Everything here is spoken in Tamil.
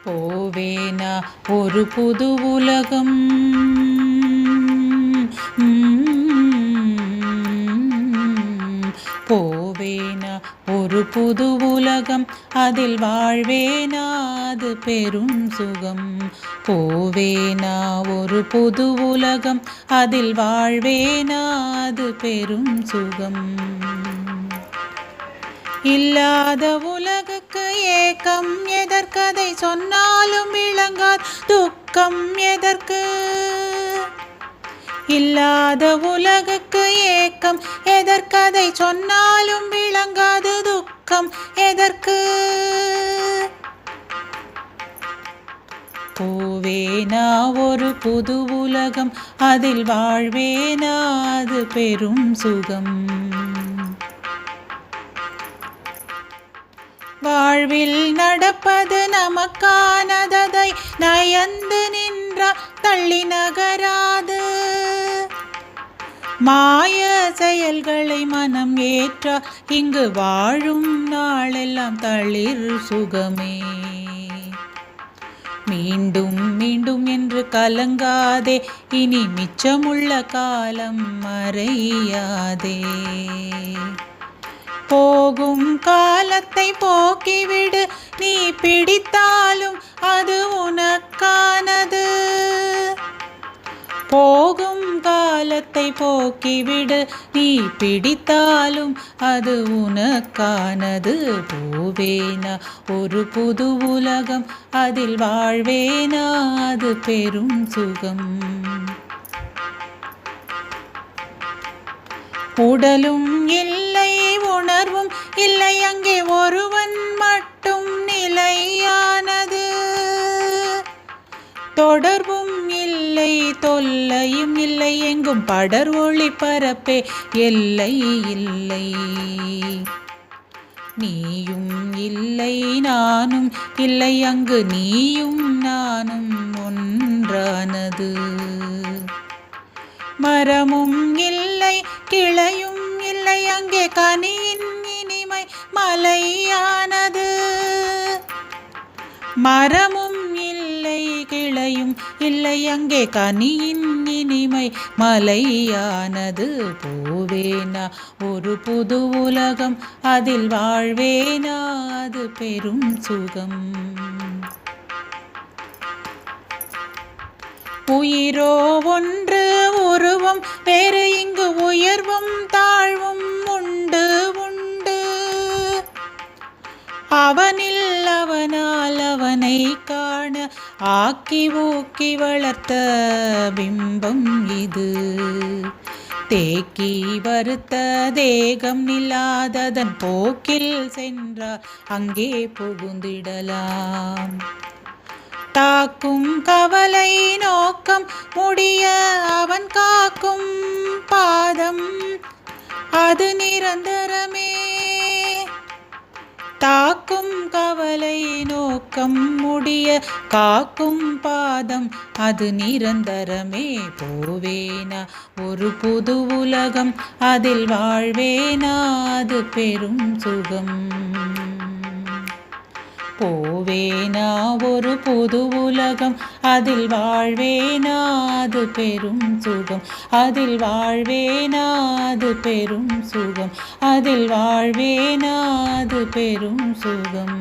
போவேனா ஒரு புது உலகம், போவேனா ஒரு புது உலகம், அதில் வாழ்வேனா அது பெரும் சுகம். போவேனா ஒரு புது உலகம், அதில் வாழ்வேனா அது பெரும் சுகம். இல்லாத உலகுக்கு ஏக்கம் எதற்கதை சொன்னாலும் விளங்காது துக்கம் எதற்கு. இல்லாத உலகுக்கு ஏக்கம் எதற்கதை சொன்னாலும் விளங்காது துக்கம் எதற்கு. போவேனா ஒரு புது உலகம், அதில் வாழ்வேனா அது பெரும் சுகம். வாழ்வில் நடப்பது நமக்கானதை நயந்து நின்றால் தள்ளி நகராது. மாய செயல்களை மனம் ஏற்றா இங்கு வாழும் நாளெல்லாம் தளிர் சுகமே. மீண்டும் மீண்டும் என்று கலங்காதே, இனி மிச்சமுள்ள காலம் மறையாதே. போகும் காலத்தை போக்கிவிடு, நீ பிடித்தாலும் அது உனக்கானது. போகும் காலத்தை போக்கிவிடு, நீ பிடித்தாலும் அது உனக்கானது. போவேனா ஒரு புது உலகம், அதில் வாழ்வேனா அது பெரும் சுகம். உடலும் இல்லை உணர்வும் இல்லை, அங்கே ஒருவன் மட்டும் நிலையானது. தொடர்பும் இல்லை தொல்லையும் இல்லை, எங்கும் படர் ஒளி பரப்பே எல்லை இல்லை. நீயும் இல்லை நானும் இல்லை, அங்கு நீயும் நானும் ஒன்றானது. மரமும் இல்லை கிளையும் இல்லை, அங்கே கனியின் இனிமை மலையானது. மரமும் இல்லை கிளையும் இல்லை, அங்கே கனியின் இனிமை மலையானது. போவேனா ஒரு புது உலகம், அதில் வாழ்வேனா அது பெரும் சுகம். உயிரோ ஒன்று உருவம் வேறு, இங்கு உயர்வும் தாழ்வும் உண்டு உண்டு. அவனில் அவனால் அவனை காண ஆக்கி ஊக்கி வளர்த்த பிம்பம் இது. தேக்கி வருத்த தேகம் நில்லாததன் போக்கில் சென்றார் அங்கே புகுந்திடலாம். தாக்கும் கவலை நோக்கம் முடிய அவன் காக்கும் பாதம் அது நிரந்தரமே. தாக்கும் கவலை நோக்கம் முடிய காக்கும் பாதம் அது நிரந்தரமே. போவேனா ஒரு புது உலகம், அதில் வாழ்வேனா அது பெரும் சுகம். போவேனா ஒரு புது உலகம், அதில் வாழ்வேனா அது பெரும் சுகம். அதில் வாழ்வேனா அது பெரும் சுகம். அதில் வாழ்வேனா அது பெரும் சுகம்.